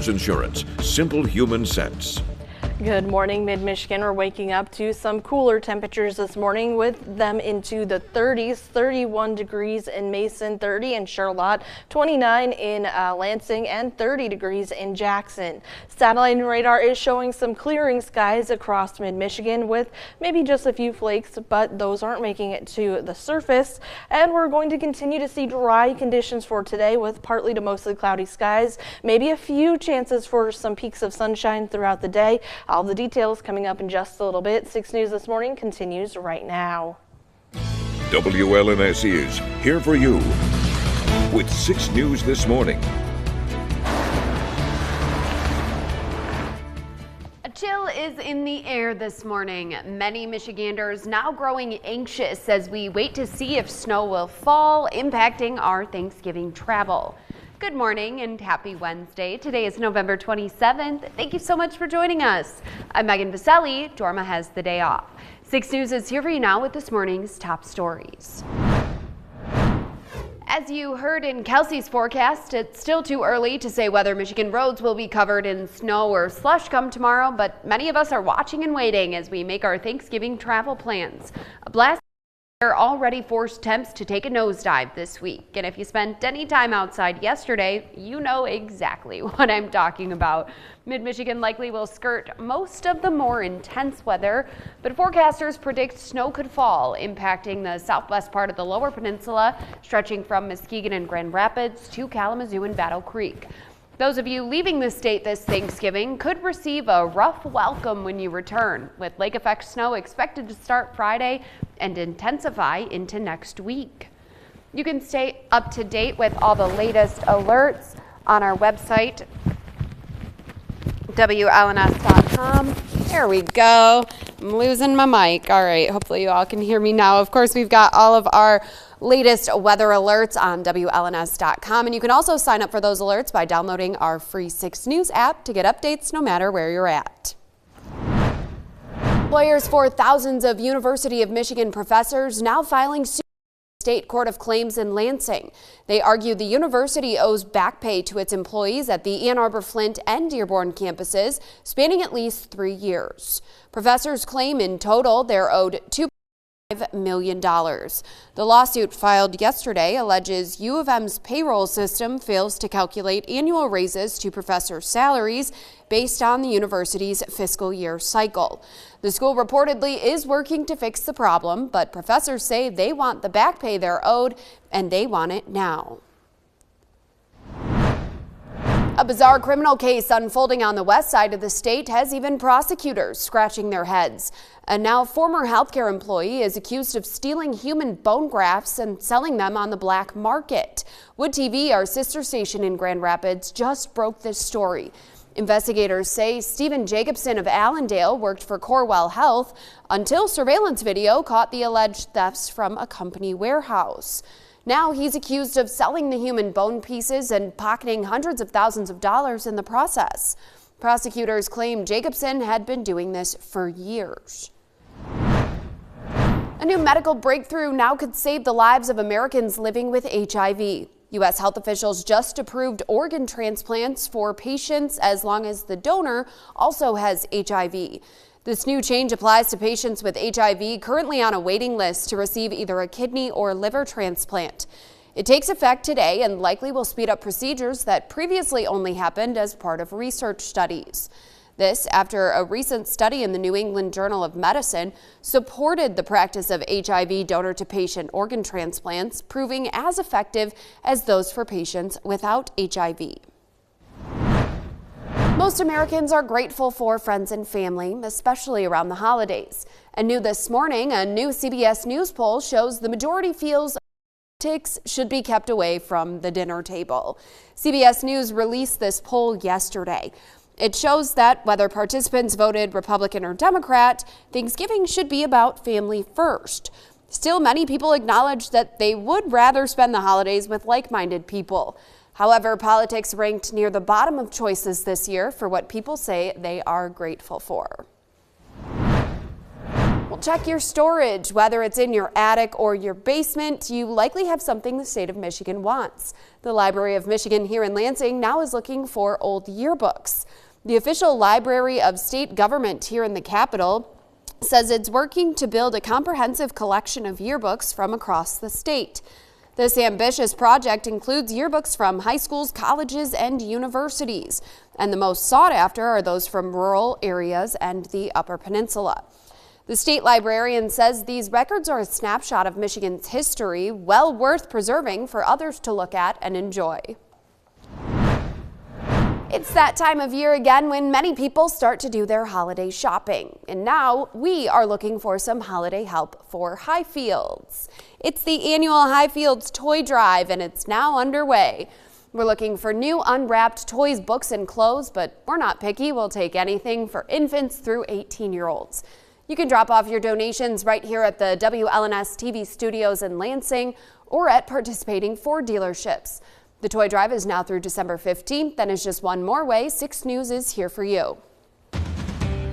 Farmers Insurance, simple human sense. Good morning, Mid-Michigan. We're waking up to some cooler temperatures this morning with them into the 30s, 31 degrees in Mason, 30 in Charlotte, 29 in Lansing, and 30 degrees in Jackson. Satellite and radar is showing some clearing skies across Mid-Michigan with maybe just a few flakes, but those aren't making it to the surface. And we're going to continue to see dry conditions for today with partly to mostly cloudy skies, maybe a few chances for some peaks of sunshine throughout the day. All the details coming up in just a little bit. 6 News This Morning continues right now. WLNS is here for you with 6 News This Morning. A chill is in the air this morning. Many Michiganders now growing anxious as we wait to see if snow will fall, impacting our Thanksgiving travel. Good morning and happy Wednesday. Today is November 27th. Thank you so much for joining us. I'm Megan Vaselli. Dorma has the day off. 6 News is here for you now with this morning's top stories. As you heard in Kelsey's forecast, it's still too early to say whether Michigan roads will be covered in snow or slush come tomorrow, but many of us are watching and waiting as we make our Thanksgiving travel plans. A blast already forced temps to take a nosedive this week, and if you spent any time outside yesterday, you know exactly what I'm talking about. Mid-Michigan likely will skirt most of the more intense weather, but forecasters predict snow could fall, impacting the southwest part of the lower peninsula, stretching from Muskegon and Grand Rapids to Kalamazoo and Battle Creek. Those of you leaving the state this Thanksgiving could receive a rough welcome when you return, with lake effect snow expected to start Friday and intensify into next week. You can stay up to date with all the latest alerts on our website, WLNS.com. There we go. I'm losing my mic. All right, hopefully you all can hear me now. Of course, we've got all of our latest weather alerts on WLNS.com, and you can also sign up for those alerts by downloading our free 6 News app to get updates no matter where you're at. Lawyers for thousands of University of Michigan professors now filing suit in the State Court of Claims in Lansing. They argue the university owes back pay to its employees at the Ann Arbor, Flint, and Dearborn campuses, spanning at least 3 years. Professors claim in total they're owed $2.5 million. The lawsuit filed yesterday alleges U of M's payroll system fails to calculate annual raises to professor salaries based on the university's fiscal year cycle. The school reportedly is working to fix the problem, but professors say they want the back pay they're owed, and they want it now. A bizarre criminal case unfolding on the west side of the state has even prosecutors scratching their heads. A now former healthcare employee is accused of stealing human bone grafts and selling them on the black market. Wood TV, our sister station in Grand Rapids, just broke this story. Investigators say Stephen Jacobson of Allendale worked for Corewell Health until surveillance video caught the alleged thefts from a company warehouse. Now he's accused of selling the human bone pieces and pocketing hundreds of thousands of dollars in the process. Prosecutors claim Jacobson had been doing this for years. A new medical breakthrough now could save the lives of Americans living with HIV. U.S. health officials just approved organ transplants for patients as long as the donor also has HIV. This new change applies to patients with HIV currently on a waiting list to receive either a kidney or liver transplant. It takes effect today and likely will speed up procedures that previously only happened as part of research studies. This after a recent study in the New England Journal of Medicine supported the practice of HIV donor-to-patient organ transplants, proving as effective as those for patients without HIV. Most Americans are grateful for friends and family, especially around the holidays. And new this morning, a new CBS News poll shows the majority feels politics should be kept away from the dinner table. CBS News released this poll yesterday. It shows that whether participants voted Republican or Democrat, Thanksgiving should be about family first. Still, many people acknowledge that they would rather spend the holidays with like-minded people. However, politics ranked near the bottom of choices this year for what people say they are grateful for. Well, check your storage. Whether it's in your attic or your basement, you likely have something the state of Michigan wants. The Library of Michigan here in Lansing now is looking for old yearbooks. The official Library of State Government here in the Capitol says it's working to build a comprehensive collection of yearbooks from across the state. This ambitious project includes yearbooks from high schools, colleges, and universities. And the most sought after are those from rural areas and the Upper Peninsula. The state librarian says these records are a snapshot of Michigan's history, well worth preserving for others to look at and enjoy. It's that time of year again when many people start to do their holiday shopping. And now we are looking for some holiday help for Highfields. It's the annual Highfields Toy Drive and it's now underway. We're looking for new unwrapped toys, books, and clothes, but we're not picky. We'll take anything for infants through 18-year-olds. You can drop off your donations right here at the WLNS TV studios in Lansing or at participating Ford dealerships. The toy drive is now through December 15th, and is just one more way 6 News is here for you.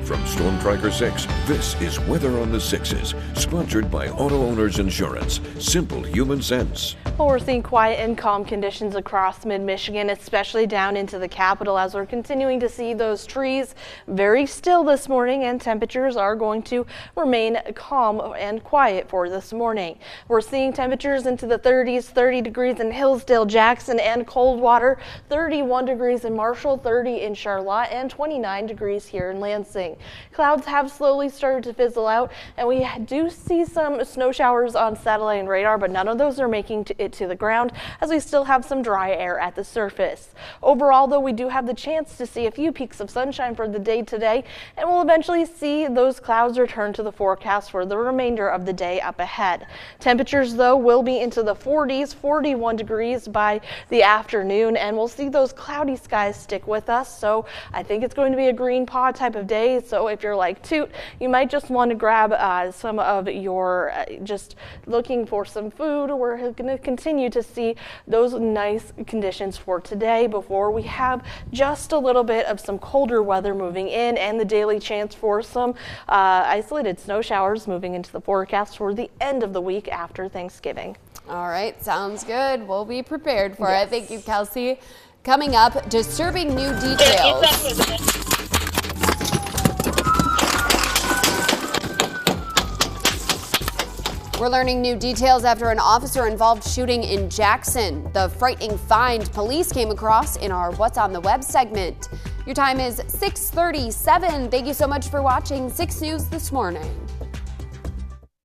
From Storm Tracker 6, this is Weather on the Sixes, sponsored by Auto Owners Insurance. Simple human sense. Well, we're seeing quiet and calm conditions across mid-Michigan, especially down into the capital, as we're continuing to see those trees very still this morning, and temperatures are going to remain calm and quiet for this morning. We're seeing temperatures into the 30s, 30 degrees in Hillsdale, Jackson, and Coldwater, 31 degrees in Marshall, 30 in Charlotte, and 29 degrees here in Lansing. Clouds have slowly started to fizzle out, and we do see some snow showers on satellite and radar, but none of those are making it to the ground, as we still have some dry air at the surface. Overall, though, we do have the chance to see a few peaks of sunshine for the day today, and we'll eventually see those clouds return to the forecast for the remainder of the day up ahead. Temperatures, though, will be into the 40s, 41 degrees by the afternoon, and we'll see those cloudy skies stick with us, so I think it's going to be a green paw type of day. So if you're like Toot, you might just want to grab some of your, just looking for some food. We're going to continue to see those nice conditions for today before we have just a little bit of some colder weather moving in, and the daily chance for some isolated snow showers moving into the forecast for the end of the week after Thanksgiving. All right, sounds good. We'll be prepared for it. Thank you, Kelsey. Coming up, disturbing new details. We're learning new details after an officer-involved shooting in Jackson. The frightening find police came across in our What's on the Web segment. Your time is 6:37. Thank you so much for watching 6 News this morning.